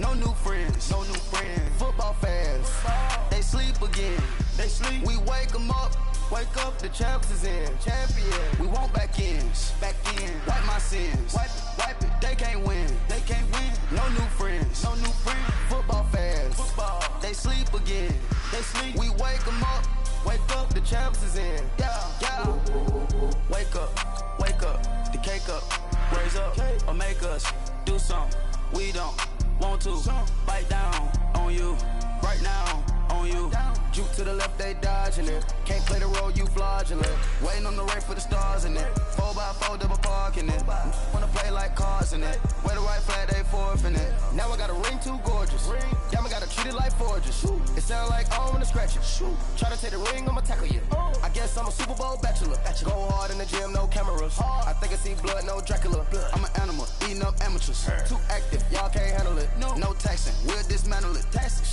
No new friends, no new friends. Football fans, they sleep again. They sleep. We wake them up. Wake up, the champs is in. Champion. We want back ins. Back in. Wipe my sins. Wipe it. They can't win. They can't win. No new friends. No new friends. Football fans. Football. They sleep again. They sleep. We wake them up. Wake up, the champs is in. Yeah, yeah. Wake up. Wake up. The cake up. Raise up. Or make us do something. We don't want to. Bite down on you. Right now. On you. Juke to the left, they dodging it. Can't play the role, you fraudulent. Waiting on the race for the stars in it. 4x4 double parking it. Wanna play like cars in it. Wear the right flag, they forfeiting it. Now I got a ring too gorgeous. Damn, I gotta treat it like forges. It sound like I'm gonna scratch it. Try to take the ring, I'ma tackle you. I guess I'm a Super Bowl bachelor. Go hard in the gym, no cameras. I think I see blood, no Dracula. I'm an animal, eating up amateurs. Too active, y'all can't handle it. No taxing, we'll dismantle it.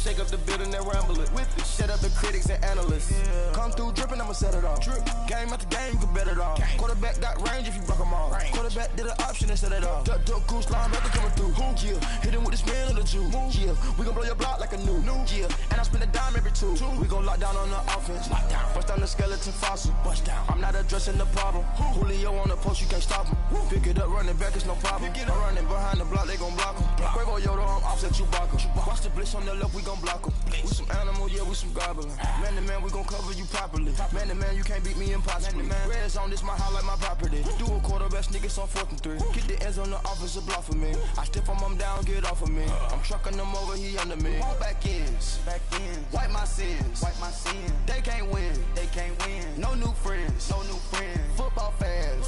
Shake up the building and ramble it. Shut up the critics and analysts. Come through dripping, I'ma set it off. Game after game, you can bet it off. Quarterback got range if you block them all. Quarterback did an option and set it off. Duck goose linebacker coming through. Yeah, hit him with the spin of the Jew. Yeah, we gon' blow your block like a new. Yeah, and I spend a dime every two. We gon' lock down on the offense. Bust down the skeleton fossil. Bust down. I'm not addressing the problem. Julio on the post, you can't stop him. Pick it up, running back, it's no problem. I'm running behind the block, they gon' block him. Quavo Yoda, I'm offset Chewbacca. Watch the blitz on the left, we gon' block him. We some animal, yeah, we some goblin. Man to man, we gon' cover you properly. Man to man, you can't beat me impossibly. Red zone, this my highlight, my property. Do a quarterback sneakers on 4th and 3. Get the ends on the offensive block for me. I step on them down, get off of me. I'm trucking them over, he under me. Back ins, wipe my sins, They can't win, they can't win. No new friends, no new friends. Football fans,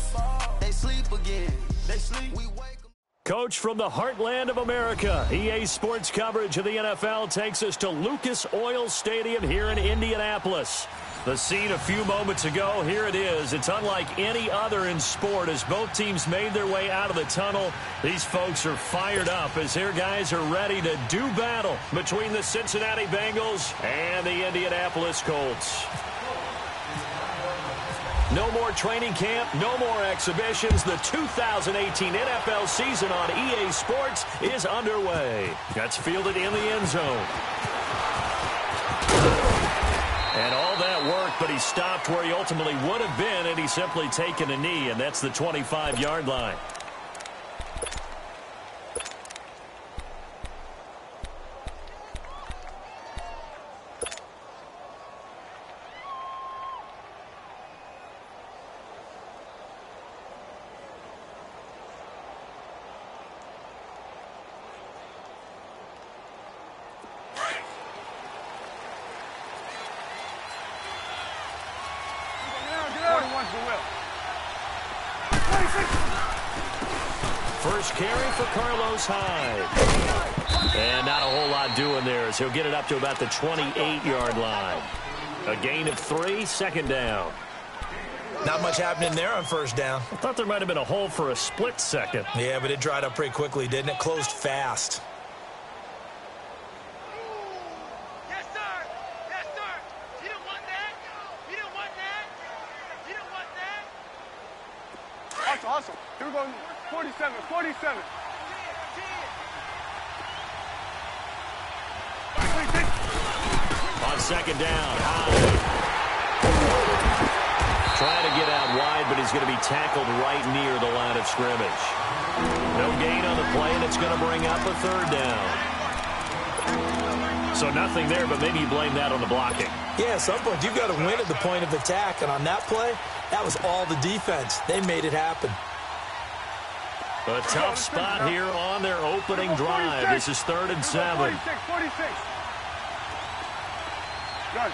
they sleep again. They sleep, we wake. Coach from the heartland of America, EA Sports coverage of the NFL takes us to Lucas Oil Stadium here in Indianapolis. The scene a few moments ago, here it is. It's unlike any other in sport as both teams made their way out of the tunnel. These folks are fired up as their guys are ready to do battle between the Cincinnati Bengals and the Indianapolis Colts. No more training camp, no more exhibitions. The 2018 NFL season on EA Sports is underway. That's fielded in the end zone. And all that work, but he stopped where he ultimately would have been, and he's simply taken a knee, and that's the 25-yard line. First carry for Carlos Hyde. And not a whole lot doing there as he'll get it up to about the 28-yard line. A gain of 3, second down. Not much happening there on first down. I thought there might have been a hole for a split second. Yeah, but it dried up pretty quickly, didn't it? Closed fast. Yes, sir. Yes, sir. You don't want that? You don't want that? You don't want that? Awesome. Here we go. 47. On second down, Hyde. Trying to get out wide, but he's going to be tackled right near the line of scrimmage. No gain on the play, and it's going to bring up a third down. So nothing there, but maybe you blame that on the blocking. Yeah, at some point you've got to win at the point of attack, and on that play, that was all the defense. They made it happen. A tough spot here on their opening drive. This is 3rd and 7. 46. Good.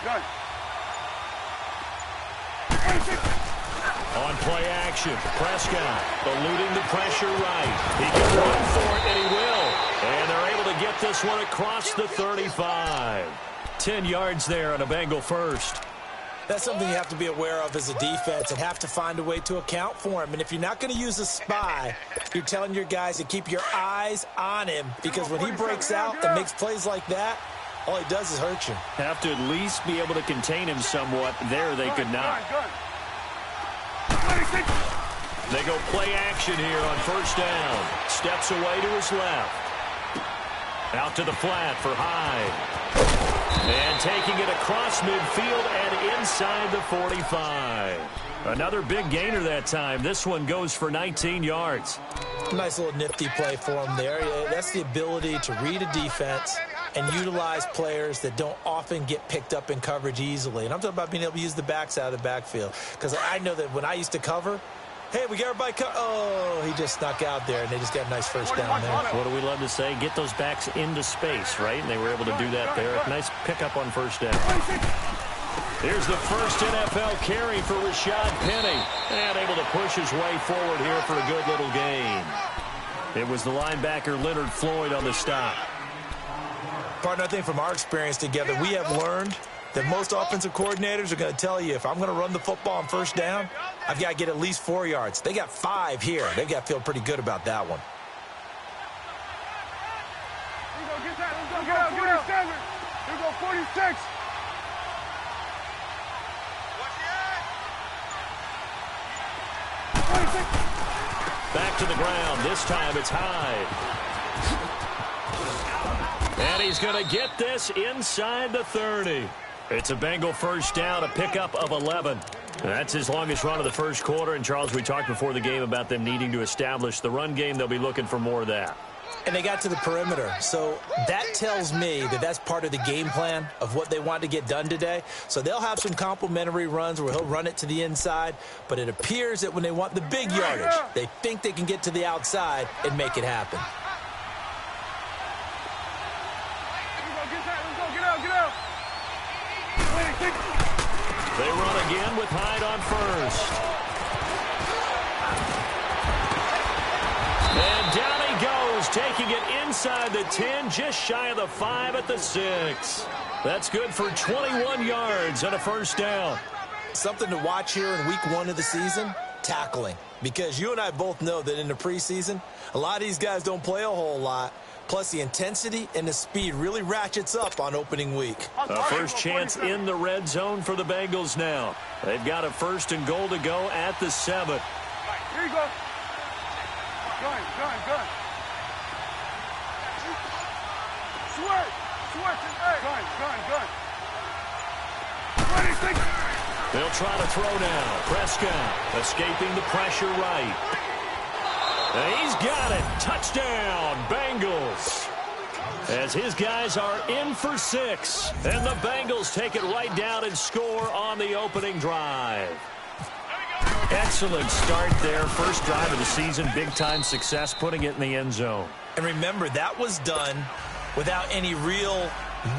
Good. On play action, Prescott eluding the pressure right. He can run for it, and he will. And they're able to get this one across the 35. 10 yards there on a Bengal first. That's something you have to be aware of as a defense and have to find a way to account for him. And if you're not going to use a spy, you're telling your guys to keep your eyes on him, because when he breaks out and makes plays like that, all he does is hurt you. Have to at least be able to contain him somewhat. There they could not. They go play action here on first down. Steps away to his left. Out to the flat for Hyde. And taking it across midfield and inside the 45. Another big gainer that time. This one goes for 19 yards. Nice little nifty play for him there. Yeah, that's the ability to read a defense and utilize players that don't often get picked up in coverage easily. And I'm talking about being able to use the backs out of the backfield. Because I know that when I used to cover, hey, we got everybody oh, he just snuck out there, and they just got a nice first down there. What do we love to say? Get those backs into space, right? And they were able to do that there. Nice pickup on first down. Here's the first NFL carry for Rashad Penny. And able to push his way forward here for a good little gain. It was the linebacker Leonard Floyd on the stop. Partner, I think from our experience together, we have learned that most offensive coordinators are going to tell you, if I'm going to run the football on first down, I've got to get at least 4 yards. They got 5 here. They've got to feel pretty good about that one. Here we go, get that. Let's go, 47. Here we go, 46. Back to the ground. This time it's Hyde. And he's going to get this inside the 30. It's a Bengal first down, a pickup of 11. That's his longest run of the first quarter. And, Charles, we talked before the game about them needing to establish the run game. They'll be looking for more of that. And they got to the perimeter. So that tells me that that's part of the game plan of what they want to get done today. So they'll have some complimentary runs where he'll run it to the inside. But it appears that when they want the big yardage, they think they can get to the outside and make it happen. They run again with Hyde on first. And down he goes, taking it inside the 10, just shy of the 5 at the 6. That's good for 21 yards and a first down. Something to watch here in week 1 of the season, tackling. Because you and I both know that in the preseason, a lot of these guys don't play a whole lot. Plus, the intensity and the speed really ratchets up on opening week. A first chance in the red zone for the Bengals now. They've got a 1st and goal to go at the 7. Here you go. Gun. Sweat. Gun. 26. They'll try to throw now. Prescott escaping the pressure right. And he's got it. Touchdown, Bengals. As his guys are in for 6. And the Bengals take it right down and score on the opening drive. Excellent start there. First drive of the season. Big-time success, putting it in the end zone. And remember, that was done without any real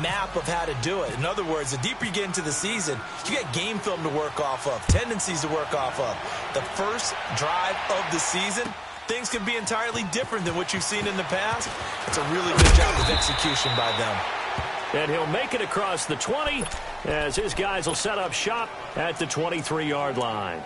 map of how to do it. In other words, the deeper you get into the season, you got game film to work off of, tendencies to work off of. The first drive of the season, things can be entirely different than what you've seen in the past. It's a really good job of execution by them. And he'll make it across the 20 as his guys will set up shop at the 23-yard line.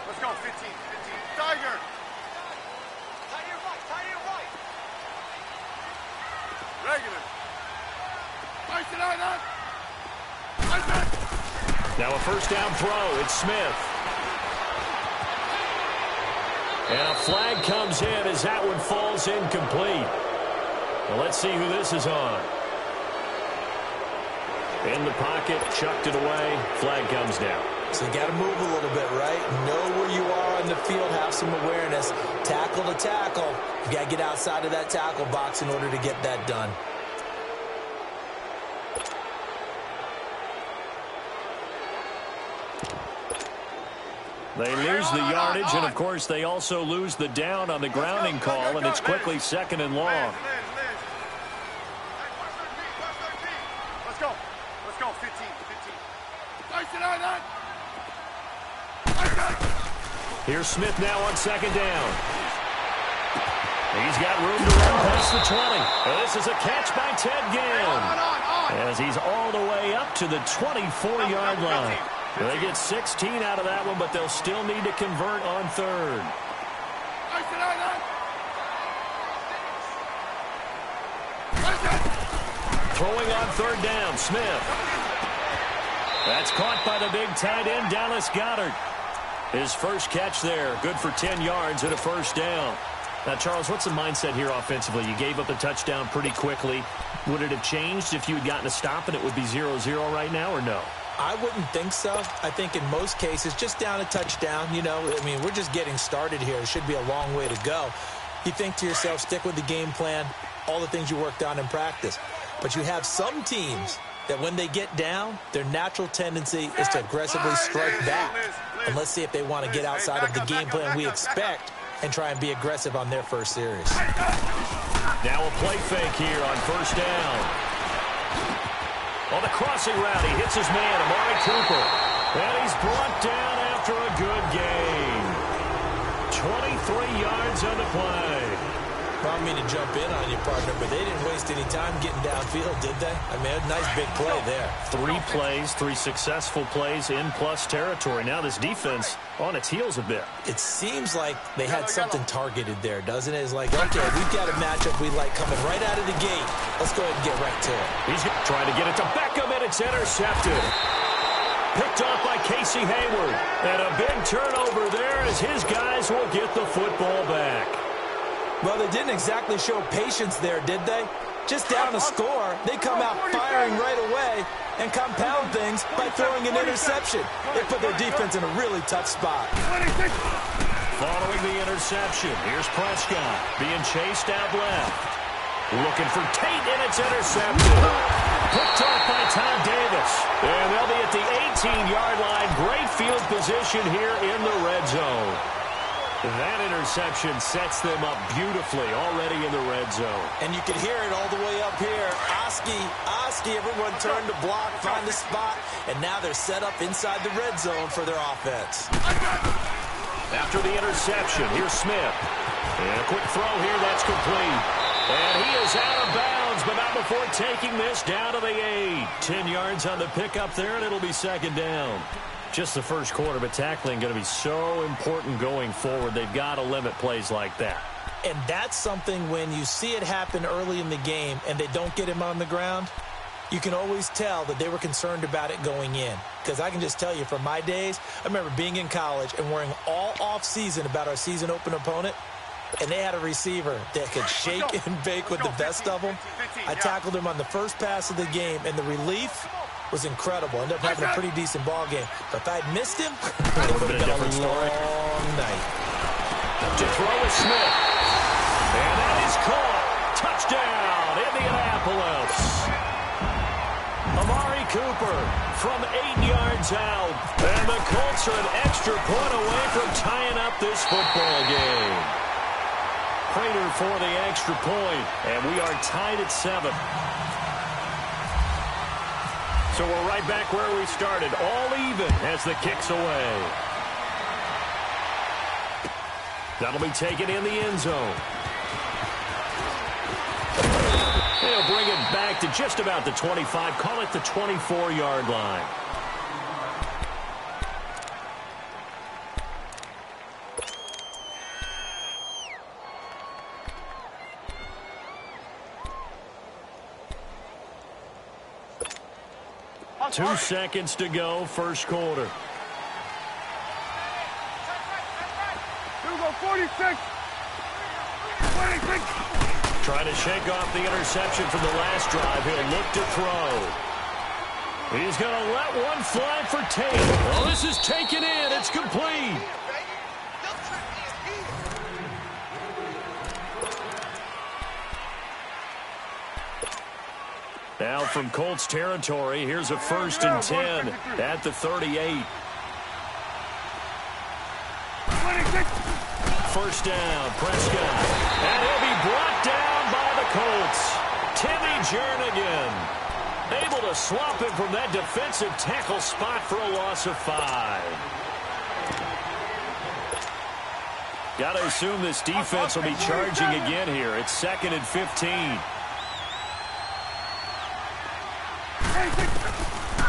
Let's go, 15. Tiger. Tie your right. Regular. Now a first down throw. It's Smith. And a flag comes in as that one falls incomplete. Well, let's see who this is on. In the pocket, chucked it away. Flag comes down. So you got to move a little bit, right? Know where you are on the field, have some awareness. Tackle to tackle. You got to get outside of that tackle box in order to get that done. They lose the yardage, and, of course, they also lose the down on the grounding call, and it's quickly 2nd and long. Let's go, 15. Here's Smith now on 2nd down. He's got room to run past the 20. And this is a catch by Ted Ginn, as he's all the way up to the 24-yard line. They get 16 out of that one, but they'll still need to convert on third. Throwing on third down, Smith. That's caught by the big tight end, Dallas Goedert. His first catch there, good for 10 yards and a first down. Now, Charles, what's the mindset here offensively? You gave up a touchdown pretty quickly. Would it have changed if you had gotten a stop and it would be 0-0 right now, or no? I wouldn't think so. I think in most cases, just down a touchdown, you know, I mean, we're just getting started here. It should be a long way to go. You think to yourself, stick with the game plan, all the things you worked on in practice. But you have some teams that when they get down, their natural tendency is to aggressively strike back. And let's see if they want to get outside of the game plan we expect and try and be aggressive on their first series. Now a play fake here on first down. On the crossing route, he hits his man, Amari Cooper. And he's brought down after a good gain. 23 yards on the play. I don't mean to jump in on you, partner, but they didn't waste any time getting downfield, did they? I mean, a nice big play there. 3 plays, 3 successful plays in plus territory. Now this defense on its heels a bit. It seems like they had something targeted there, doesn't it? It's like, okay, we've got a matchup we like coming right out of the gate. Let's go ahead and get right to it. He's trying to get it to Beckham, and it's intercepted. Picked off by Casey Hayward. And a big turnover there as his guys will get the football back. Well, they didn't exactly show patience there, did they? Just down a score, they come out firing right away and compound things by throwing an interception. They put their defense in a really tough spot. Following the interception, here's Prescott being chased out left. Looking for Tate, and it's intercepted. Picked off by Todd Davis. And they'll be at the 18-yard line. Great field position here in the red zone. That interception sets them up beautifully already in the red zone. And you can hear it all the way up here. Oski, everyone turned to block, find the spot, and now they're set up inside the red zone for their offense. After the interception, here's Smith. And a quick throw here, that's complete. And he is out of bounds, but not before taking this down to the 8. 10 yards on the pickup there, and it'll be second down. Just the first quarter, but tackling going to be so important going forward. They've got to limit plays like that. And that's something when you see it happen early in the game and they don't get him on the ground, you can always tell that they were concerned about it going in. Because I can just tell you from my days, I remember being in college and worrying all off-season about our season opener opponent, and they had a receiver that could shake and bake with the best of them. I tackled him on the first pass of the game, and the relief was incredible. Ended up having a pretty decent ball game. But if I'd missed him, it would have been a long night. To throw is Smith. And that is caught. Touchdown, Indianapolis. Amari Cooper from 8 yards out. And the Colts are an extra point away from tying up this football game. Prater for the extra point. And we are tied at 7. So we're right back where we started, all even as the kick's away. That'll be taken in the end zone. They'll bring it back to just about the 25, call it the 24-yard line. Two seconds to go, first quarter. Here we go, 46. 26. Trying to shake off the interception from the last drive. He'll look to throw. He's going to let one fly for Tate. Oh, this is taken in. It's complete. Now from Colts territory, here's a 1st and 10 at the 38. 26. First down, Prescott. And he'll be brought down by the Colts. Timmy Jernigan able to swap him from that defensive tackle spot for a loss of 5. Got to assume this defense will be charging again here. It's 2nd and 15.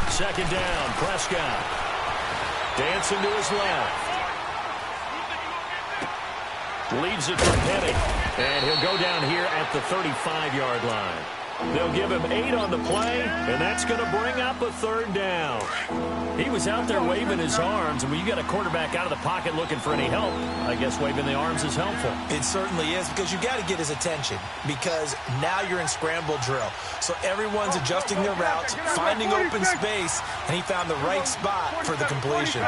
Second down, Prescott. Dancing to his left. Leaves it for Penny. And he'll go down here at the 35-yard line. They'll give him 8 on the play, and that's going to bring up a 3rd down. He was out there waving his arms, and when you got a quarterback out of the pocket looking for any help, I guess waving the arms is helpful. It certainly is, because you got to get his attention, because now you're in scramble drill. So everyone's adjusting their routes, finding open space, and he found the right spot for the completion.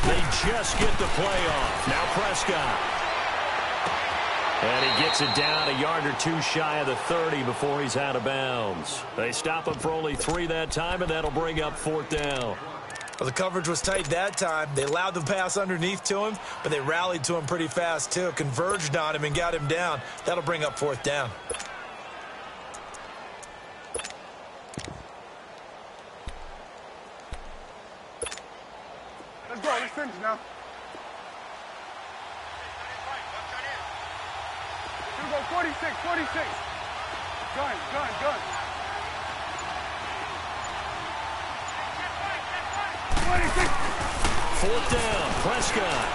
They just get the play off. Now Prescott. And he gets it down a yard or 2 shy of the 30 before he's out of bounds. They stop him for only 3 that time, and that'll bring up 4th down. Well, the coverage was tight that time. They allowed the pass underneath to him, but they rallied to him pretty fast, too. Converged on him and got him down. That'll bring up 4th down. Let's go. Let's finish now. Here we go. 46, 46. Gun. 26. 4th down, Prescott.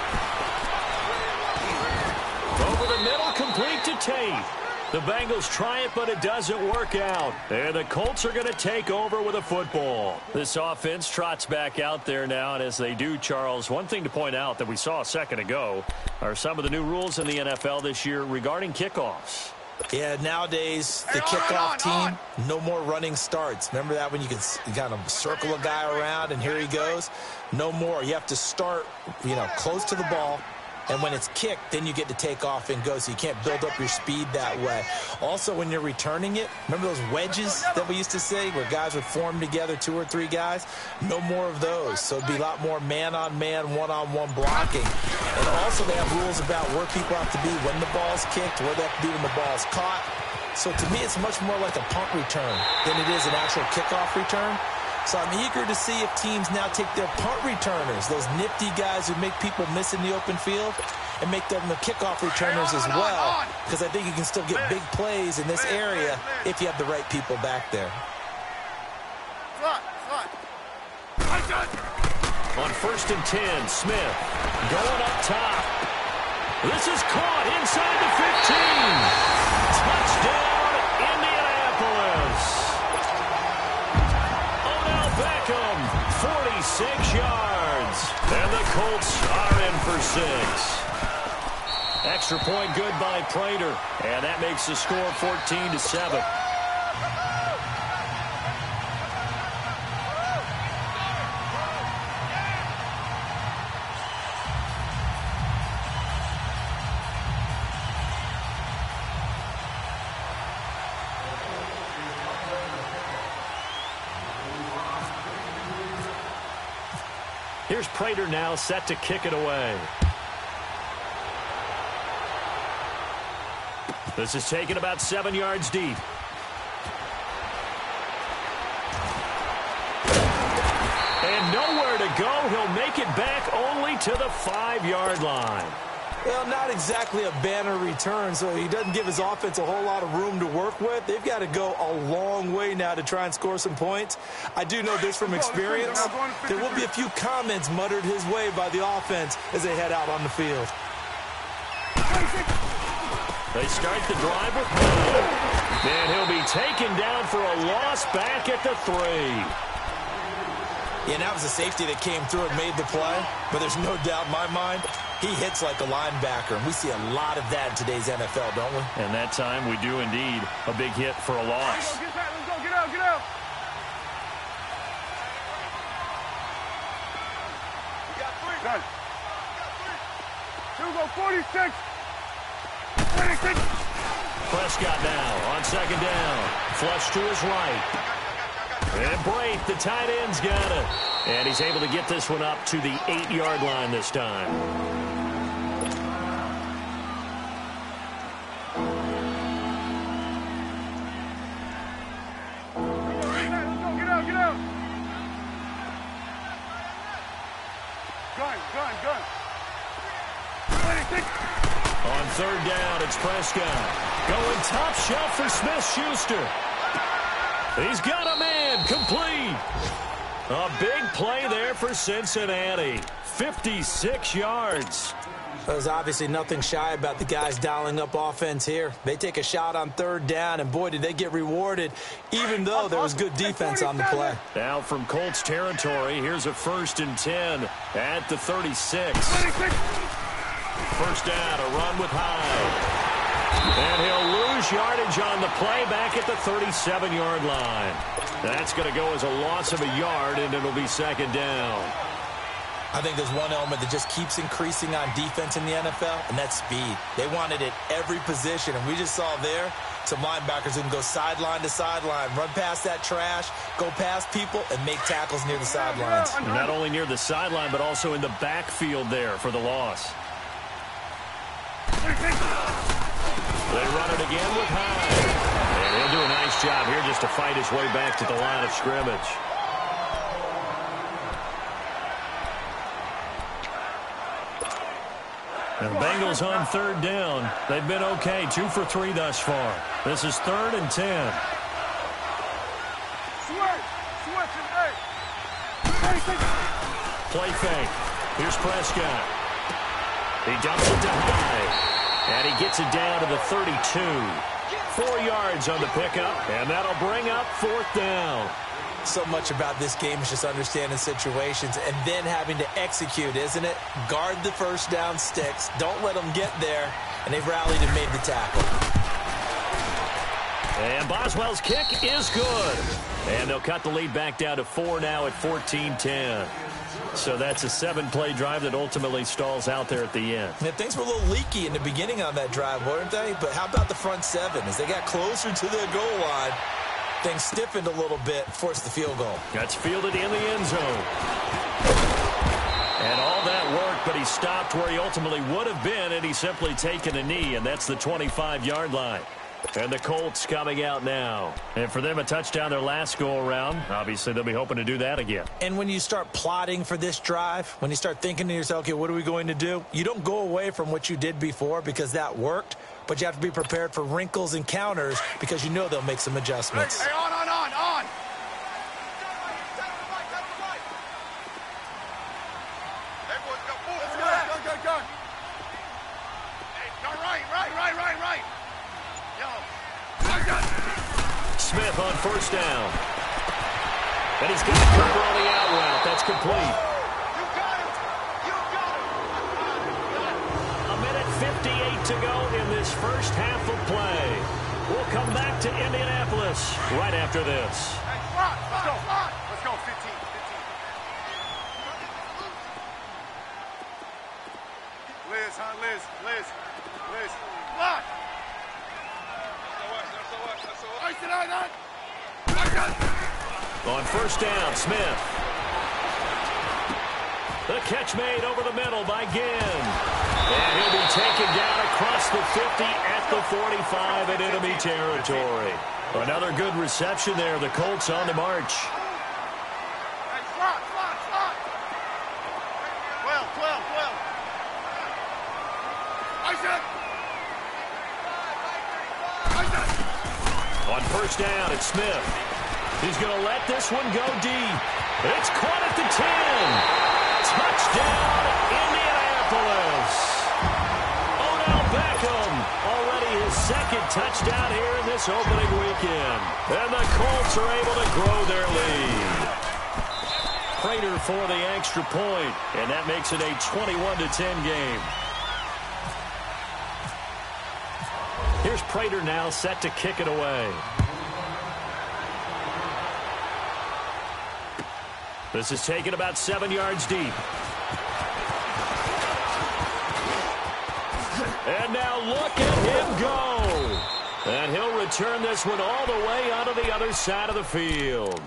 Over the middle, complete to Tate. The Bengals try it, but it doesn't work out. And the Colts are going to take over with a football. This offense trots back out there now, and as they do, Charles, one thing to point out that we saw a second ago are some of the new rules in the NFL this year regarding kickoffs. Yeah, nowadays, the kickoff team, no more running starts. Remember that when you can kind of circle a guy around and here he goes? No more. You have to start, close to the ball. And when it's kicked, then you get to take off and go, so you can't build up your speed that way. Also, when you're returning it, remember those wedges that we used to say where guys would form together, 2 or 3 guys? No more of those. So it'd be a lot more man-on-man, one-on-one blocking. And also they have rules about where people have to be when the ball's kicked, where they have to be when the ball's caught. So to me, it's much more like a punt return than it is an actual kickoff return. So I'm eager to see if teams now take their punt returners, those nifty guys who make people miss in the open field, and make them the kickoff returners as well, because I think you can still get big plays in this area if you have the right people back there. On 1st and 10, Smith going up top. This is caught inside the 15. Touchdown, Indianapolis. Beckham, 46 yards. And the Colts are in for 6. Extra point good by Prater. And that makes the score 14-7. Here's Prater now set to kick it away. This is taken about 7 yards deep. And nowhere to go. He'll make it back only to the 5-yard line. Well, not exactly a banner return, so he doesn't give his offense a whole lot of room to work with. They've got to go a long way now to try and score some points. I do know this from experience. There will be a few comments muttered his way by the offense as they head out on the field. They start the drive with Brown. And he'll be taken down for a loss back at the 3. Yeah, and that was a safety that came through and made the play. But there's no doubt in my mind, he hits like a linebacker. And we see a lot of that in today's NFL, don't we? And that time we do indeed. A big hit for a loss. Let's go. Get out. Get out. Done. Here we go. 46. 26. Prescott now on 2nd down. Flush to his right. And Brate, the tight end's got it. And he's able to get this one up to the 8-yard line this time. Get out. Gun. On third down, it's Prescott. Going top shelf for Smith-Schuster. He's got a man. Complete. A big play there for Cincinnati. 56 yards. There's obviously nothing shy about the guys dialing up offense here. They take a shot on third down, and boy, did they get rewarded, even though there was good defense on the play. Now from Colts territory, here's a 1st and 10 at the 36. First down, a run with Hyde. And he'll lose yardage on the play back at the 37-yard line. That's going to go as a loss of a yard, and it'll be 2nd down. I think there's one element that just keeps increasing on defense in the NFL, and that's speed. They want it at every position, and we just saw there some linebackers who can go sideline to sideline, run past that trash, go past people, and make tackles near the sidelines. Not only near the sideline, but also in the backfield there for the loss. They run it again with Hyde. And he'll do a nice job here just to fight his way back to the line of scrimmage. And the Bengals on third down. They've been okay, 2 for 3 thus far. This is 3rd and 10. Play fake. Here's Prescott. He dumps it to Hyde. And he gets it down to the 32. 4 yards on the pickup, and that'll bring up 4th down. So much about this game is just understanding situations and then having to execute, isn't it? Guard the first down sticks. Don't let them get there. And they've rallied and made the tackle. And Boswell's kick is good. And they'll cut the lead back down to 4 now at 14-10. So that's a 7-play drive that ultimately stalls out there at the end. Yeah, things were a little leaky in the beginning on that drive, weren't they? But how about the front 7? As they got closer to the goal line, things stiffened a little bit, forced the field goal. That's fielded in the end zone. And all that work, but he stopped where he ultimately would have been, and he's simply taken a knee, and that's the 25-yard line. And the Colts coming out now. And for them, a touchdown their last go-around. Obviously, they'll be hoping to do that again. And when you start plotting for this drive, when you start thinking to yourself, okay, what are we going to do? You don't go away from what you did before because that worked, but you have to be prepared for wrinkles and counters because you know they'll make some adjustments. Hey, on. Everyone's got four. Let's go. Hey, go right. Smith on first down. And he's got a cover on the out route. That's complete. You got it. A minute 58 to go in this first half of play. We'll come back to Indianapolis right after this. Hey, slot. Let's go, 15. Liz. Slot. On first down, Smith. The catch made over the middle by Ginn. And he'll be taken down across the 50 at the 45 in enemy territory. Another good reception there. The Colts on the march. Hey, slot. 12. On first down, it's Smith. He's going to let this one go deep. It's caught at the 10. Touchdown, Indianapolis. Odell Beckham, already his 2nd touchdown here in this opening weekend. And the Colts are able to grow their lead. Prater for the extra point, and that makes it a 21-10 game. Here's Prater now set to kick it away. This is taken about 7 yards deep. And now look at him go. And he'll return this one all the way onto the other side of the field.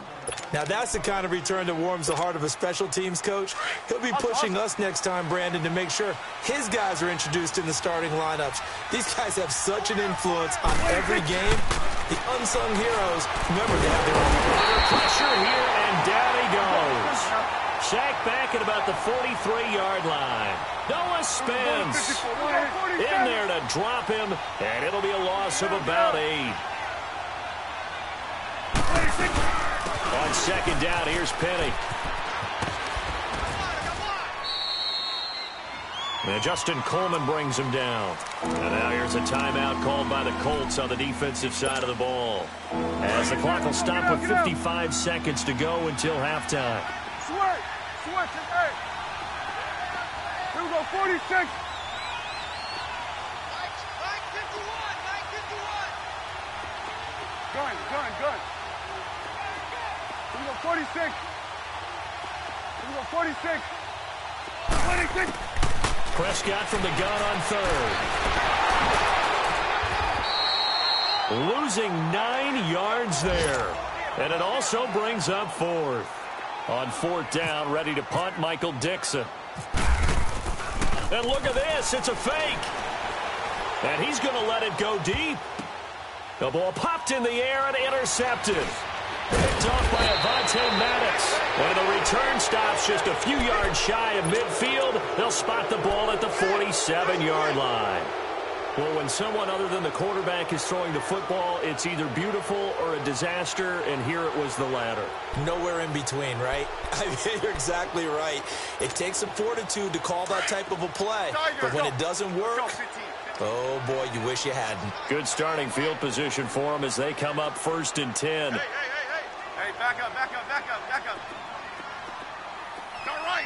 Now, that's the kind of return that warms the heart of a special teams coach. He'll be pushing us next time, Brandon, to make sure his guys are introduced in the starting lineups. These guys have such an influence on every game. The unsung heroes, remember, they have their own. Under pressure here, and down he goes. Sacked back at about the 43-yard line. Noah Spence in there to drop him, and it'll be a loss of about 8. On second down, here's Penny. And Justin Coleman brings him down. And now here's a timeout called by the Colts on the defensive side of the ball, as the clock will stop with 55 seconds to go until halftime. Switch, hey. Here we go, 46. 9:51. Gun. Here we go, 46. Here we go, 46. 26. Prescott from the gun on third. Losing 9 yards there. And it also brings up fourth. On fourth down, ready to punt, Michael Dixon. And look at this, it's a fake. And he's going to let it go deep. The ball popped in the air and intercepted. Picked off by Avonte Maddox. And the return stops just a few yards shy of midfield. They'll spot the ball at the 47-yard line. Well, when someone other than the quarterback is throwing the football, it's either beautiful or a disaster, and here it was the latter. Nowhere in between, right? I mean, you're exactly right. It takes some fortitude to call that type of a play. But when it doesn't work, oh, boy, you wish you hadn't. Good starting field position for them as they come up 1st and 10. Hey, back up. Go right.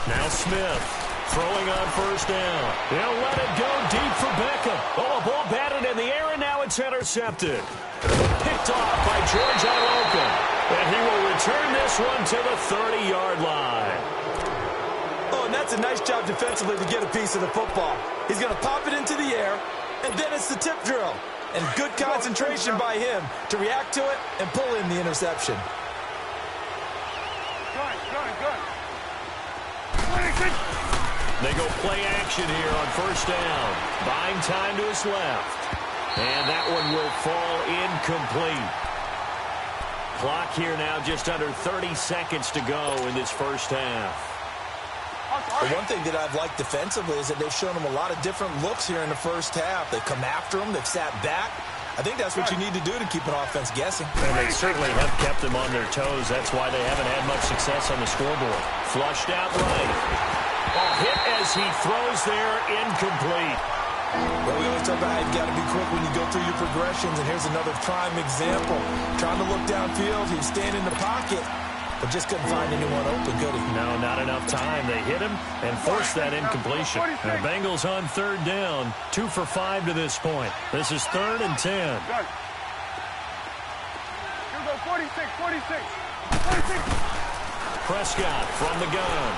Now Smith throwing on first down. They'll let it go deep for Beckham. Oh, a ball batted in the air, and now it's intercepted. Picked off by George Iloka. And he will return this one to the 30-yard line. Oh, and that's a nice job defensively to get a piece of the football. He's going to pop it into the air, and then it's the tip drill. And good concentration by him to react to it and pull in the interception. Gun. They go play action here on first down. Buying time to his left. And that one will fall incomplete. Clock here now just under 30 seconds to go in this first half. The one thing that I've liked defensively is that they've shown him a lot of different looks here in the first half. They've come after him. They've sat back. I think that's what you need to do to keep an offense guessing. And they certainly have kept them on their toes. That's why they haven't had much success on the scoreboard. Flushed out right. A hit as he throws there, incomplete. Well, we always talk about how you've got to be quick when you go through your progressions, and here's another prime example. Trying to look downfield, he was standing in the pocket, but just couldn't find anyone open, could he? No, not enough time. They hit him and forced that incompletion. The Bengals on third down, 2 for 5 to this point. This is 3rd and 10. Here we go, 46. Prescott from the gun.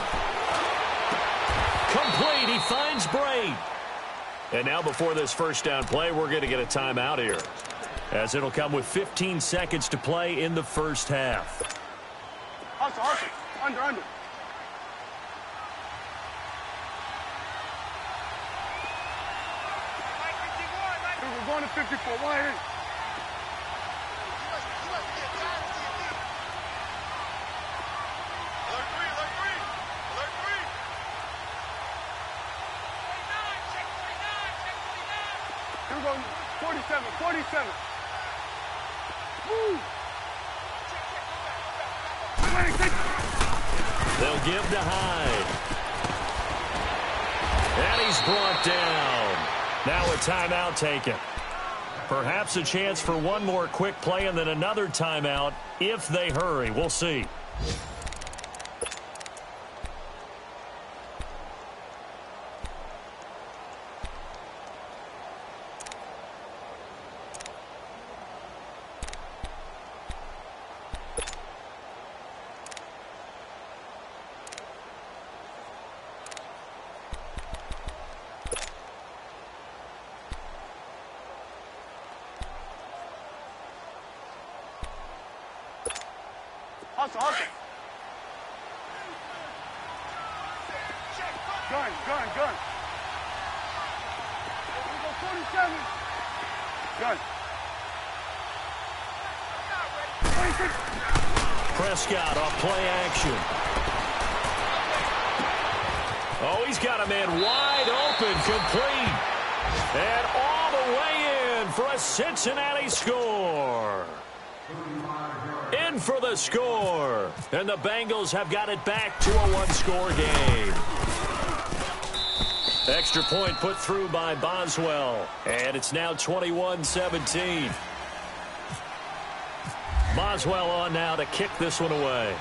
Complete. He finds Braid. And now before this first down play, we're going to get a timeout here, as it'll come with 15 seconds to play in the first half. Hustle. Under. We're going to 54. Wide in. Here we go. 47. Woo! They'll give to Hyde. And he's brought down. Now a timeout taken. Perhaps a chance for one more quick play and then another timeout if they hurry. We'll see. Hustle. Gun. Here we go, 47. Gun. Prescott off play action. Oh, he's got a man wide open, complete. And all the way in for a Cincinnati score. In for the score. And the Bengals have got it back to a one-score game. Extra point put through by Boswell. And it's now 21-17. Boswell on now to kick this one away.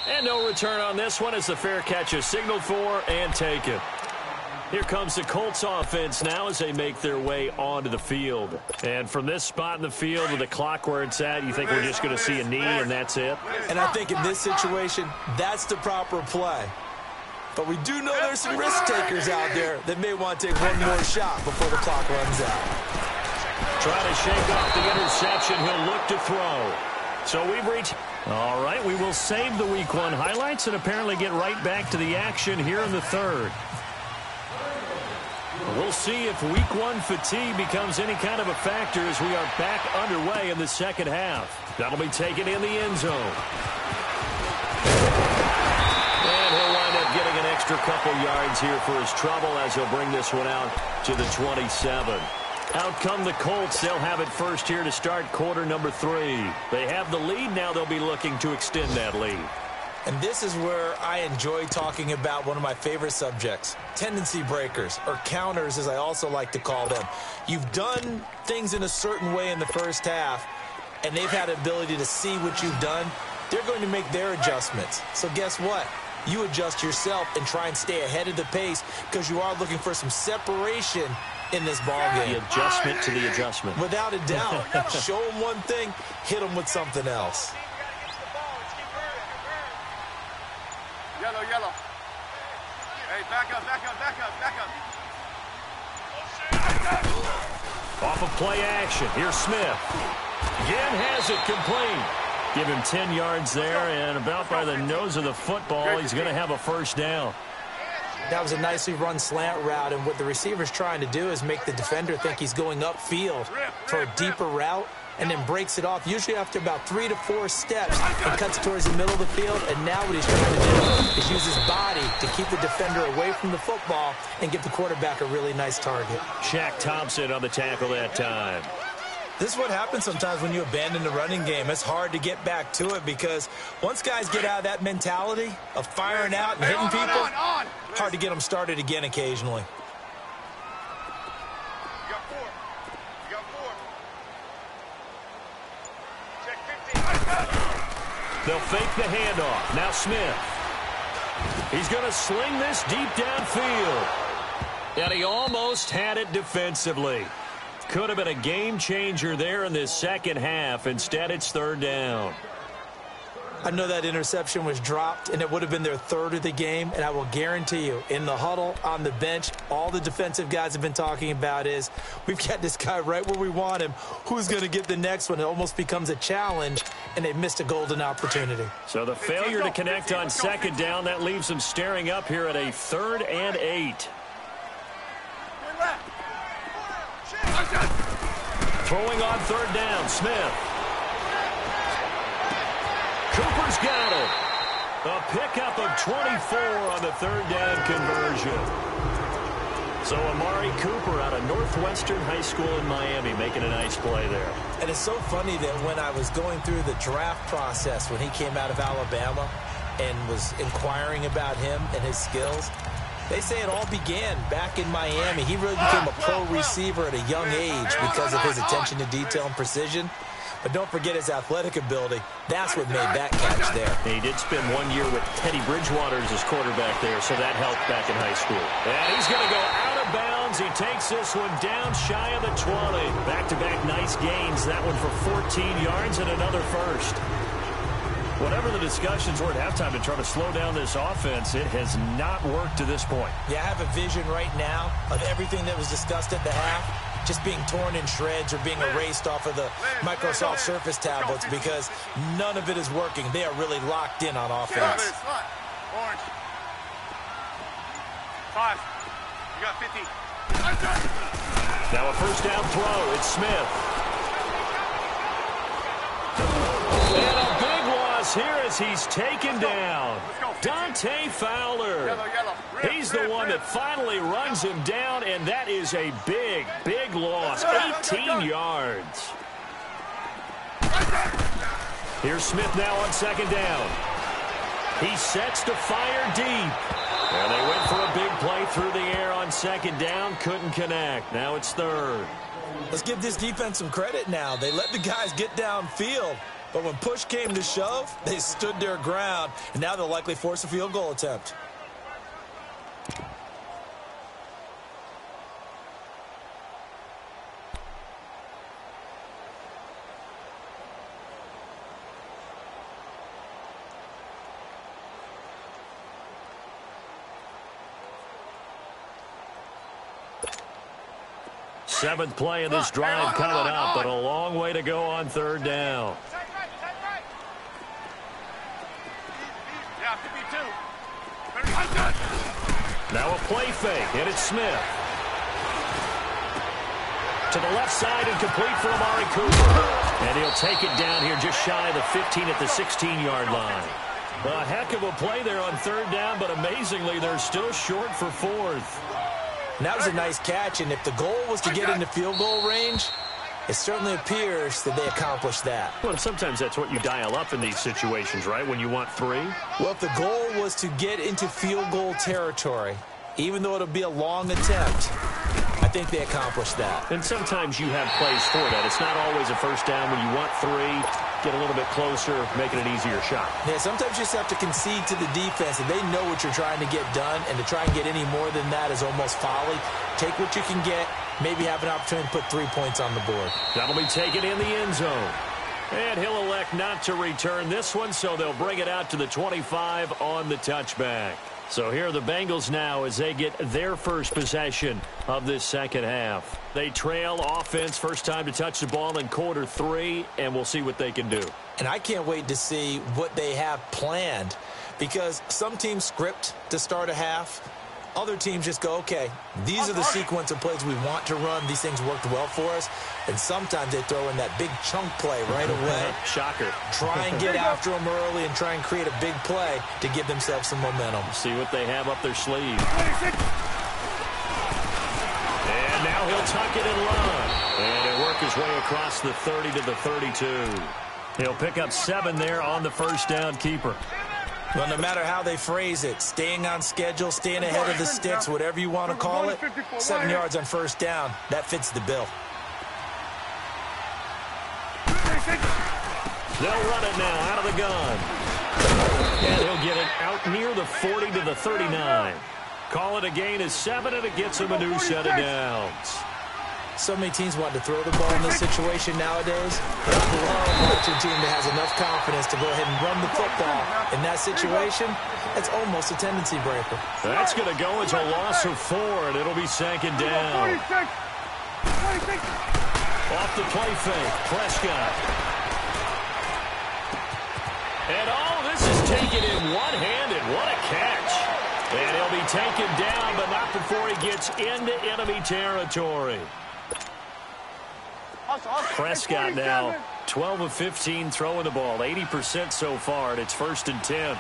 And no return on this one as the fair catch is signaled for and taken. Here comes the Colts offense now as they make their way onto the field. And from this spot in the field with the clock where it's at, you think we're just going to see a knee and that's it? And I think in this situation, that's the proper play. But we do know there's some risk takers out there that may want to take one more shot before the clock runs out. Trying to shake off the interception. He'll look to throw. So we've reached... All right, we will save the Week 1 highlights and apparently get right back to the action here in the third. We'll see if Week 1 fatigue becomes any kind of a factor as we are back underway in the second half. That'll be taken in the end zone. And he'll wind up getting an extra couple yards here for his trouble as he'll bring this one out to the 27. Out come the Colts. They'll have it first here to start quarter number 3. They have the lead. Now they'll be looking to extend that lead. And this is where I enjoy talking about one of my favorite subjects, tendency breakers, or counters as I also like to call them. You've done things in a certain way in the first half, and they've had the ability to see what you've done. They're going to make their adjustments. So guess what? You adjust yourself and try and stay ahead of the pace because you are looking for some separation in this ballgame. The adjustment to the adjustment. Without a doubt. Show them one thing, hit them with something else. Yellow, yellow. Hey, back up, back up, back up, back up. Off of play action. Here's Smith. Again has it complete. Give him 10 yards there, and about by the nose of the football, he's going to have a first down. That was a nicely run slant route, and what the receiver's trying to do is make the defender think he's going upfield for a deeper route, and then breaks it off, usually after about 3 to 4 steps, and cuts towards the middle of the field. And now what he's trying to do is use his body to keep the defender away from the football and give the quarterback a really nice target. Shaq Thompson on the tackle that time. This is what happens sometimes when you abandon the running game. It's hard to get back to it because once guys get out of that mentality of firing out and hitting people, hard to get them started again occasionally. You got 4. You got 4. Check 15. They'll fake the handoff. Now Smith. He's going to sling this deep downfield. And he almost had it defensively. Could have been a game changer there in this second half. Instead, it's third down. I know that interception was dropped, and it would have been their third of the game, and I will guarantee you, in the huddle, on the bench, all the defensive guys have been talking about is, we've got this guy right where we want him. Who's going to get the next one? It almost becomes a challenge, and they missed a golden opportunity. So the failure to connect on second down, that leaves them staring up here at a 3rd and 8. Throwing on third down, Smith. Cooper's got it. A pickup of 24 on the third down conversion. So Amari Cooper out of Northwestern High School in Miami making a nice play there. And it's so funny that when I was going through the draft process when he came out of Alabama and was inquiring about him and his skills, they say it all began back in Miami. He really became a pro receiver at a young age because of his attention to detail and precision. But don't forget his athletic ability. That's what made that catch there. He did spend 1 year with Teddy Bridgewater as his quarterback there, so that helped back in high school. And he's going to go out of bounds. He takes this one down shy of the 20. Back-to-back nice gains. That one for 14 yards and another first. Whatever the discussions were at halftime to try to slow down this offense, it has not worked to this point. Yeah, I have a vision right now of everything that was discussed at the half just being torn in shreds or being erased off of the Microsoft Surface tablets because none of it is working. They are really locked in on offense. Orange. 5. You got 50. Now a first down throw. It's Smith. And a big loss falls here as he's taken down. Dante Fowler. Yellow. He's the one that finally runs him down, and that is a big, big loss. 18 yards. Here's Smith now on second down. He sets to fire deep. And they went for a big play through the air on second down. Couldn't connect. Now it's third. Let's give this defense some credit now. They let the guys get downfield. But when push came to shove, they stood their ground. And now they'll likely force a field goal attempt. Seventh play of this drive coming up, but a long way to go on third down. Yeah, could be two. Now a play fake, and it's Smith. To the left side and complete for Amari Cooper. And he'll take it down here just shy of the 15 at the 16-yard line. A heck of a play there on third down, but amazingly, they're still short for fourth. And that was a nice catch, and if the goal was to get into field goal range, it certainly appears that they accomplished that. Well, sometimes that's what you dial up in these situations, right, when you want three? Well, if the goal was to get into field goal territory, even though it'll be a long attempt, I think they accomplished that. And sometimes you have plays for that. It's not always a first down when you want three. Get a little bit closer, making an easier shot. Yeah, sometimes you just have to concede to the defense, and they know what you're trying to get done, and to try and get any more than that is almost folly. Take what you can get, maybe have an opportunity to put 3 points on the board. That'll be taken in the end zone. And he'll elect not to return this one, so they'll bring it out to the 25 on the touchback. So here are the Bengals now as they get their first possession of this second half. They trail offense, first time to touch the ball in quarter three, and we'll see what they can do. And I can't wait to see what they have planned, because some teams script to start a half. Other teams just go, okay, these are the sequence of plays we want to run. These things worked well for us. And sometimes they throw in that big chunk play right away. Shocker. Try and get after them early and try and create a big play to give themselves some momentum. See what they have up their sleeve. And now he'll tuck it and run. And he'll work his way across the 30 to the 32. He'll pick up 7 there on the first down keeper. Well, no matter how they phrase it, staying on schedule, staying ahead of the sticks, whatever you want to call it, 7 yards on first down, that fits the bill. They'll run it now out of the gun. And he'll get it out near the 40 to the 39. Call it a gain of 7, and it gets him a new set of downs. So many teams want to throw the ball in this situation nowadays. But I love watching a team that has enough confidence to go ahead and run the football. In that situation, it's almost a tendency breaker. That's going to go as a loss of 4, and it'll be second down. Off the play fake, Prescott. And this is taken in one-handed. What a catch. And he'll be taken down, but not before he gets into enemy territory. Prescott now 12 of 15 throwing the ball, 80% so far, and it's 1st and 10.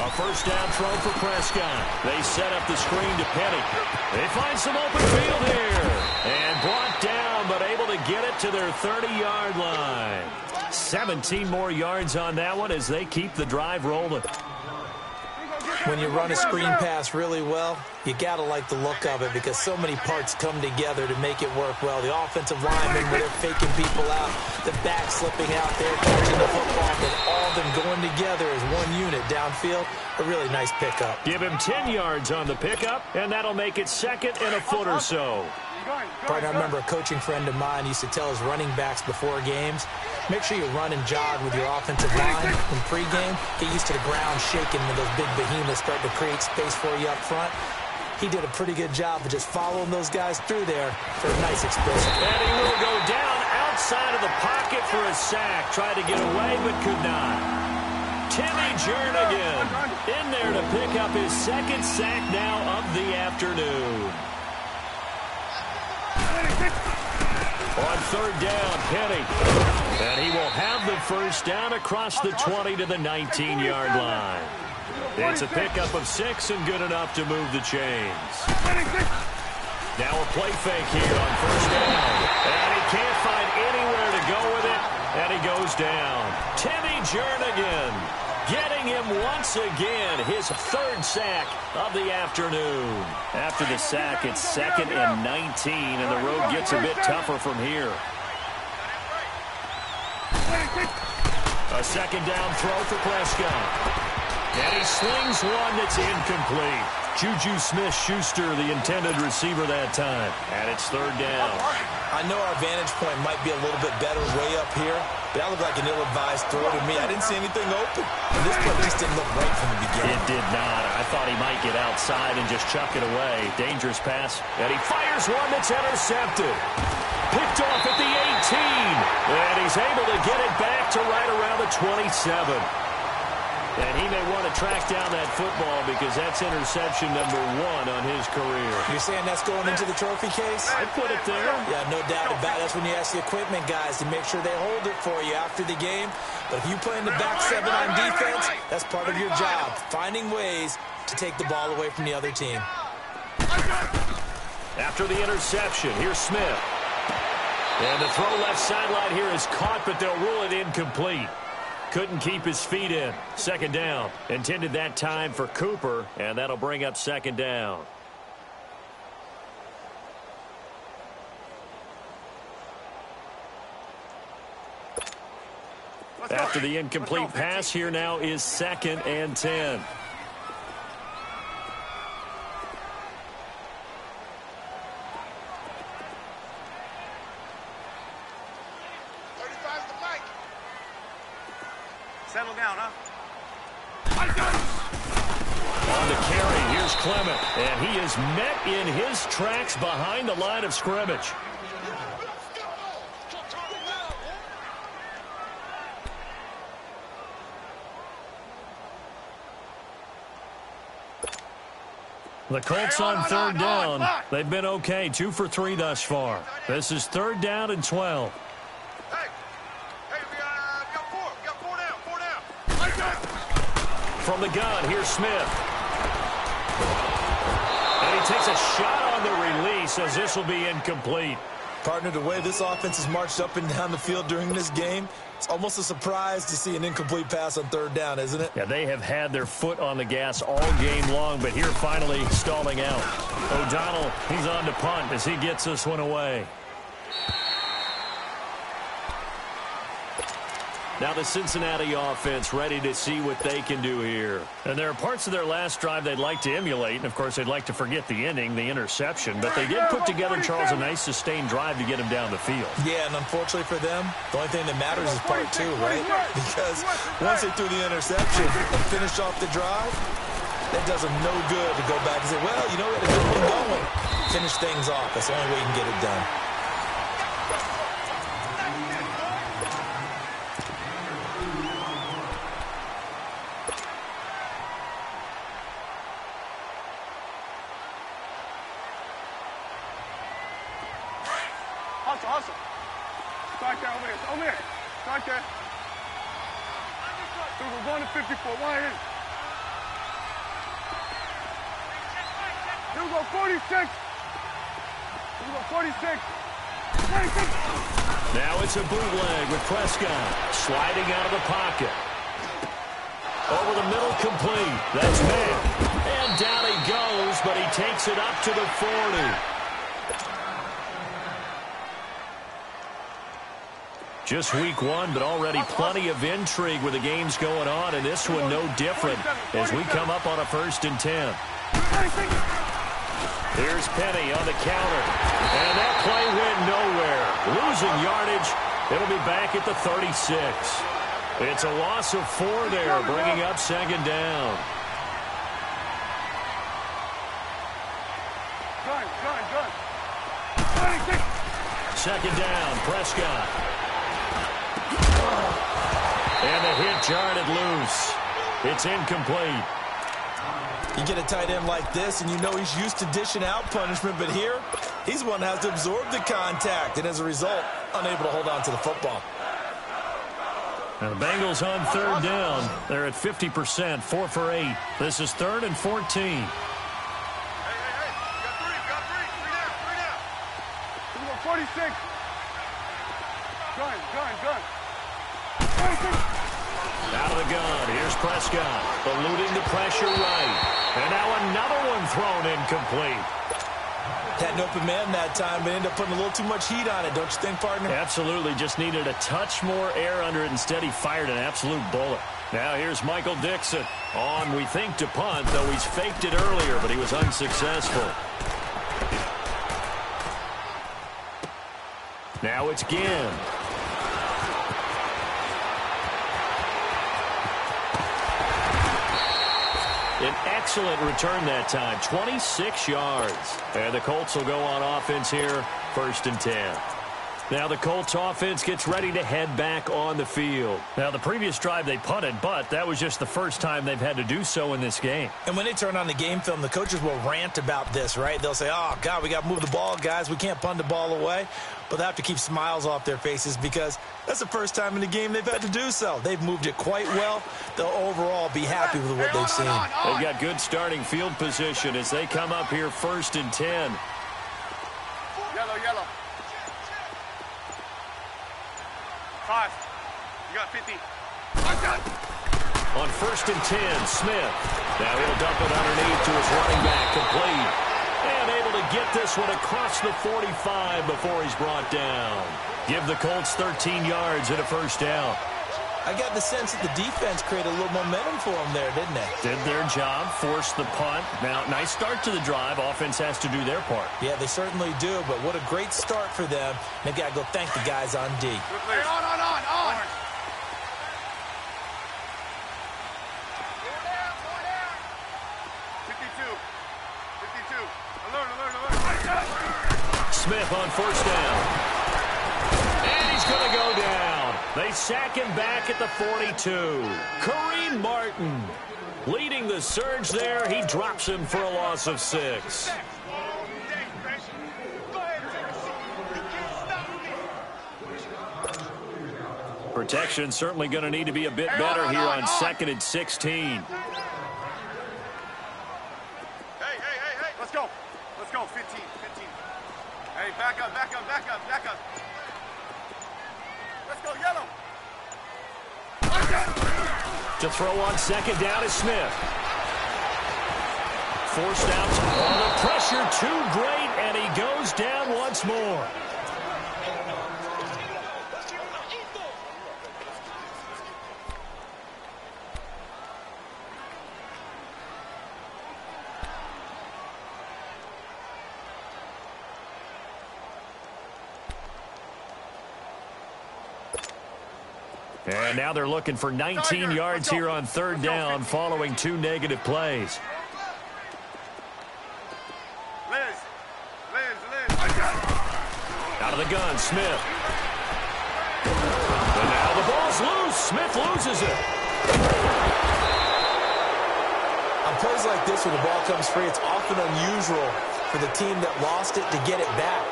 A first down throw for Prescott. They set up the screen to Penny. They find some open field here. And brought down, but able to get it to their 30-yard line. 17 more yards on that one as they keep the drive rolling. When you run a screen pass really well, you got to like the look of it because so many parts come together to make it work well. The offensive linemen, where they're faking people out, the back slipping out there, catching the football, but all of them going together as one unit downfield. A really nice pickup. Give him 10 yards on the pickup, and that'll make it 2nd and a foot or so. Partner, I remember a coaching friend of mine used to tell his running backs before games, make sure you run and jog with your offensive line in pregame. Get used to the ground shaking when those big behemoths start to create space for you up front. He did a pretty good job of just following those guys through there for a nice explosive. And he will go down outside of the pocket for a sack. Tried to get away, but could not. Timmy Jernigan in there to pick up his 2nd sack now of the afternoon. On 3rd down, Penny. And he will have the first down across the 20 to the 19-yard line. It's a pickup of 6 and good enough to move the chains. Now a play fake here on first down. And he can't find anywhere to go with it. And he goes down. Timmy Jernigan getting him once again, his 3rd sack of the afternoon. After the sack, it's 2nd and 19, and the road gets a bit tougher from here. A 2nd down throw for Prescott. And he slings one that's incomplete. Juju Smith-Schuster, the intended receiver that time. And it's 3rd down. I know our vantage point might be a little bit better way up here, but that looked like an ill-advised throw to me. I didn't see anything open. And this play just didn't look right from the beginning. It did not. I thought he might get outside and just chuck it away. Dangerous pass. And he fires one that's intercepted. Picked off at the 18. And he's able to get it back to right around the 27. And he may want to track down that football because that's interception number 1 on his career. You're saying that's going into the trophy case? I'd put it there. Yeah, no doubt about it. That's when you ask the equipment guys to make sure they hold it for you after the game. But if you play in the back 7 on defense, that's part of your job, finding ways to take the ball away from the other team. After the interception, here's Smith. And the throw left sideline here is caught, but they'll rule it incomplete. Couldn't keep his feet in. 2nd down. Intended that time for Cooper, and that'll bring up 2nd down. After the incomplete pass, here now is 2nd and 10. Settle down, huh? On the carry, here's Clement. And he is met in his tracks behind the line of scrimmage. The Colts on 3rd down. They've been okay, 2 for 3 thus far. This is 3rd down and 12. From the gun, here's Smith. And he takes a shot on the release as this will be incomplete. Partner, the way this offense has marched up and down the field during this game, it's almost a surprise to see an incomplete pass on 3rd down, isn't it? Yeah, they have had their foot on the gas all game long, but here finally stalling out. O'Donnell, he's on to punt as he gets this one away. Now the Cincinnati offense ready to see what they can do here. And there are parts of their last drive they'd like to emulate. And, of course, they'd like to forget the ending, the interception. But they did put together, Charles, a nice sustained drive to get him down the field. Yeah, and unfortunately for them, the only thing that matters is part 2, right? Because once they threw the interception and finished off the drive, that does them no good to go back and say, well, you know, we had a good one going. Finish things off. That's the only way you can get it done. Hustle. Start there, over here. Start there. Dude, we're going to 54. Why in? Here we go, 46. Here we go, 46. 46. Now it's a bootleg with Prescott sliding out of the pocket. Over the middle, complete. That's Matt. And down he goes, but he takes it up to the 40. Just week 1, but already plenty of intrigue with the games going on, and this one no different as we come up on a 1st and 10. Here's Penny on the counter, and that play went nowhere. Losing yardage, it'll be back at the 36. It's a loss of 4 there, bringing up 2nd down. Good. 2nd down, Prescott. And the hit jarred it loose. It's incomplete. You get a tight end like this, and you know he's used to dishing out punishment, but here, he's the one that has to absorb the contact, and as a result, unable to hold on to the football. And the Bengals on third down. They're at 50%, 4 for 8. This is 3rd and 14. Hey, you got three. Three down. 46. Gun. 46. Out of the gun. Here's Prescott. Eluding the pressure right. And now another one thrown incomplete. Had an open man that time, but ended up putting a little too much heat on it, don't you think, partner? Absolutely. Just needed a touch more air under it. Instead, he fired an absolute bullet. Now here's Michael Dixon. On, we think, to punt, though he's faked it earlier, but he was unsuccessful. Now it's Ginn. An excellent return that time, 26 yards. And the Colts will go on offense here, 1st and 10. Now the Colts offense gets ready to head back on the field. Now the previous drive they punted, but that was just the first time they've had to do so in this game. And when they turn on the game film, the coaches will rant about this, right? They'll say, oh, God, we got to move the ball, guys. We can't punt the ball away. But they have to keep smiles off their faces because that's the first time in the game they've had to do so. They've moved it quite well. They'll overall be happy with what they've seen. They've got good starting field position as they come up here 1st and 10. Yellow. 5. You got 50. On 1st and 10, Smith. Now he'll dump it underneath to his running back, complete. And able to get this one across the 45 before he's brought down. Give the Colts 13 yards and a 1st down. I got the sense that the defense created a little momentum for them there, didn't they? Did their job, forced the punt. Now, nice start to the drive. Offense has to do their part. Yeah, they certainly do, but what a great start for them. They've got to go thank the guys on D. Hey, on. 52. Alert. Smith on 1st down. And he's going to go down. They sack him back at the 42. Kareem Martin leading the surge there. He drops him for a loss of 6. Protection certainly going to need to be a bit better here on 2nd and 16. Hey. Let's go. 15. Hey, back up. Let's go, yellow. To throw on 2nd down is Smith. Forced out. Oh, the pressure too great, and he goes down once more. And now they're looking for 19 yards here on 3rd down following 2 negative plays. Liz. Out of the gun, Smith. And now the ball's loose. Smith loses it. On plays like this where the ball comes free, it's often unusual for the team that lost it to get it back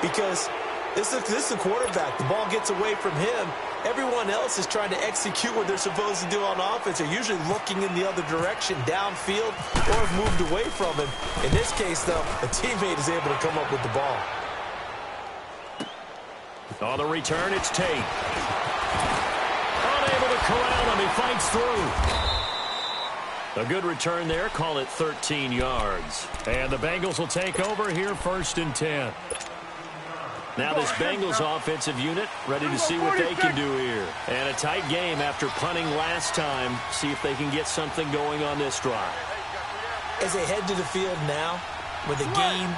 because this is the quarterback. The ball gets away from him. Everyone else is trying to execute what they're supposed to do on offense. They're usually looking in the other direction, downfield, or have moved away from him. In this case, though, a teammate is able to come up with the ball. On the return, it's Tate. Unable to corral him. He fights through. A good return there. Call it 13 yards. And the Bengals will take over here 1st and 10. Now this Bengals offensive unit ready to see what they can do here. And a tight game after punting last time. See if they can get something going on this drive. As they head to the field now, with a game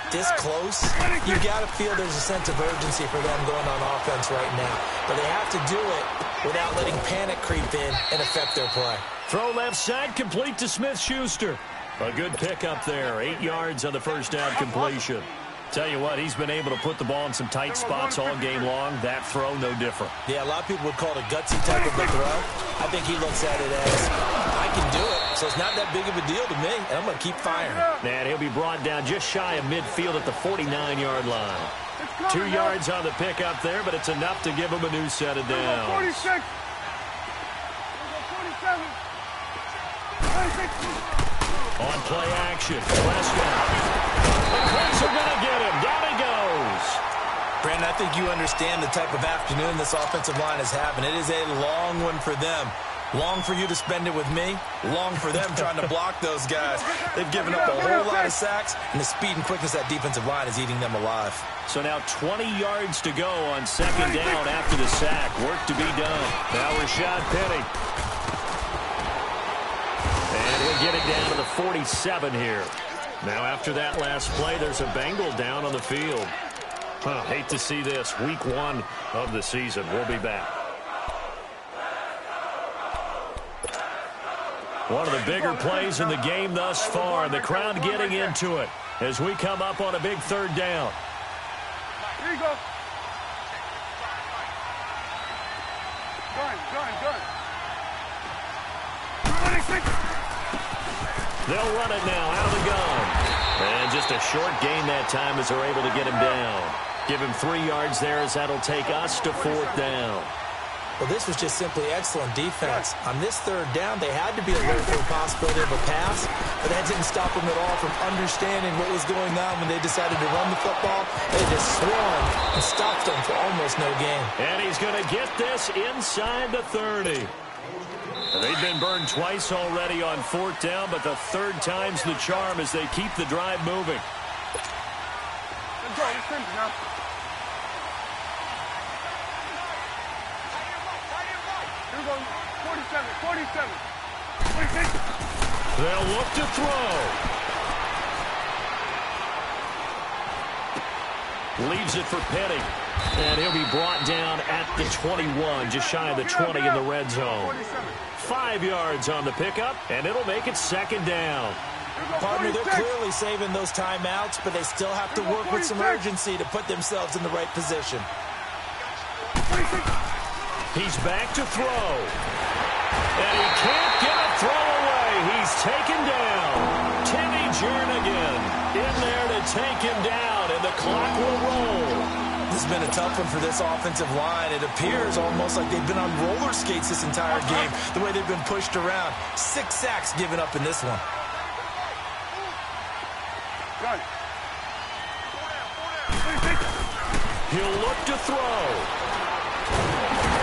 this close, you've got to feel there's a sense of urgency for them going on offense right now. But they have to do it without letting panic creep in and affect their play. Throw left side, complete to Smith-Schuster. A good pickup there. 8 yards on the 1st down completion. Tell you what, he's been able to put the ball in some tight spots all game long. That throw, no different. Yeah, a lot of people would call it a gutsy type of a throw. I think he looks at it as, I can do it, so it's not that big of a deal to me, and I'm going to keep firing. And he'll be brought down just shy of midfield at the 49-yard line. 2 yards on the pickup there, but it's enough to give him a new set of downs. 46. On play action, Prescott. The Colts are going to get him. Down he goes. Brandon, I think you understand the type of afternoon this offensive line is having. It is a long one for them. Long for you to spend it with me. Long for them trying to block those guys. They've given up a whole lot of sacks, and the speed and quickness of that defensive line is eating them alive. So now 20 yards to go on second down after the sack. Work to be done. Now Rashad Penny. And we'll get it down to the 47 here. Now after that last play, there's a Bengal down on the field. Hate to see this. Week 1 of the season. We'll be back. One of the bigger plays in the game thus far, and the crowd getting into it as we come up on a big third down. Here you go. Gun. They'll run it now out of the gun. And just a short gain that time as they're able to get him down. Give him 3 yards there as that'll take us to 4th down. Well, this was just simply excellent defense. On this third down, they had to be alert for the possibility of a pass, but that didn't stop them at all from understanding what was going on when they decided to run the football. They just swung and stopped them for almost no gain. And he's going to get this inside the 30. They've been burned twice already on 4th down, but the third time's the charm as they keep the drive moving. Let's go. Let's finish now. Here we go. 47. 46. They'll look to throw. Leaves it for Penny. And he'll be brought down at the 21, just shy of the 20 in the red zone. 5 yards on the pickup, and it'll make it second down. Partner, they're clearly saving those timeouts, but they still have to work with some urgency to put themselves in the right position. He's back to throw. And he can't get a throw away. He's taken down. Timmy Jernigan in there to take him down, and the clock will roll. This has been a tough one for this offensive line. It appears almost like they've been on roller skates this entire game, the way they've been pushed around. 6 sacks given up in this one. Gun. He'll look to throw.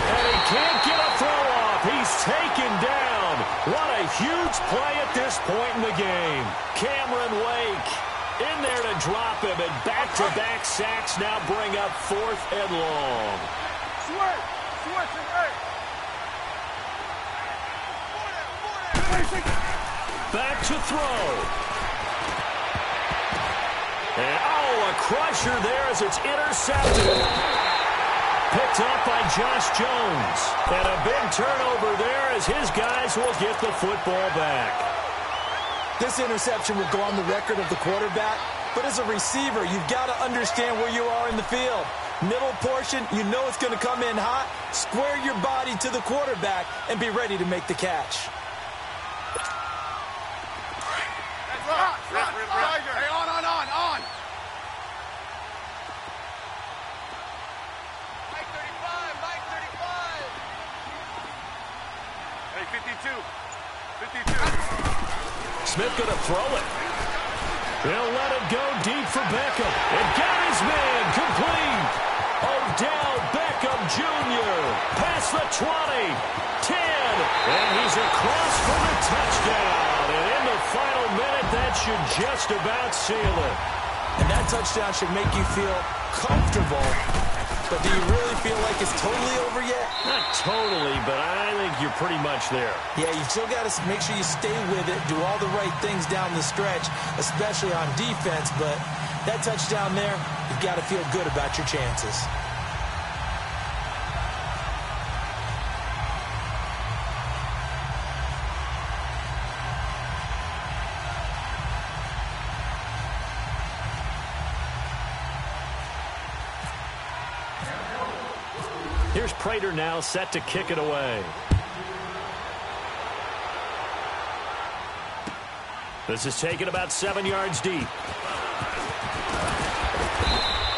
And he can't get a throw off. He's taken down. What a huge play at this point in the game. Cameron Wake in there to drop him, and back-to-back sacks now bring up 4th and long. Switch. Back to throw. And, a crusher there as it's intercepted. Picked up by Josh Jones. And a big turnover there as his guys will get the football back. This interception will go on the record of the quarterback, but as a receiver, you've got to understand where you are in the field. Middle portion, you know it's going to come in hot. Square your body to the quarterback and be ready to make the catch. Hey, on. Mike 35. Hey, 52. Smith going to throw it. He'll let it go deep for Beckham. And got his man complete. Odell Beckham Jr. past the 20, 10, and he's across for the touchdown. And in the final minute, that should just about seal it. And that touchdown should make you feel comfortable. But do you really feel like it's totally over yet? Not totally, but I think you're pretty much there. Yeah, you still got to make sure you stay with it, do all the right things down the stretch, especially on defense. But that touchdown there, you've got to feel good about your chances. Here's Prater now set to kick it away. This is taken about 7 yards deep.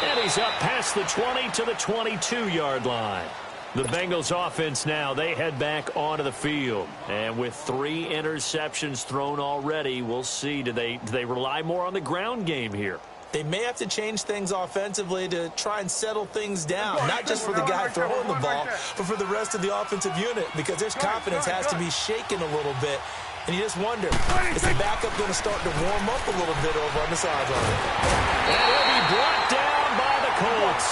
And he's up past the 20 to the 22-yard line. The Bengals offense now, they head back onto the field. And with 3 interceptions thrown already, we'll see. Do they rely more on the ground game here? They may have to change things offensively to try and settle things down, not just for the guy throwing the ball, but for the rest of the offensive unit, because their confidence has to be shaken a little bit. And you just wonder, is the backup going to start to warm up a little bit over on the sideline? And he'll be brought down by the Colts.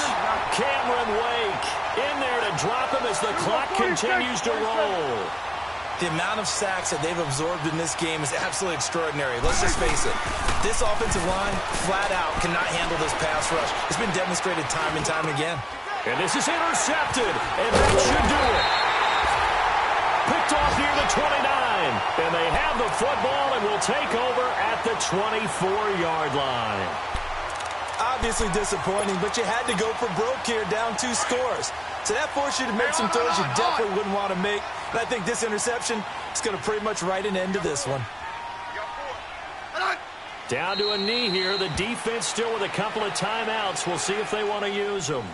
Cameron Wake in there to drop him as the clock continues to roll. The amount of sacks that they've absorbed in this game is absolutely extraordinary. Let's just face it. This offensive line, flat out, cannot handle this pass rush. It's been demonstrated time and time again. And this is intercepted, and that should do it. Picked off near the 29, and they have the football and will take over at the 24-yard line. Obviously disappointing, but you had to go for broke here, down 2 scores. So that forced you to make some throws you definitely wouldn't want to make. And I think this interception is going to pretty much write an end to this one. Down to a knee here. The defense still with a couple of timeouts. We'll see if they want to use them.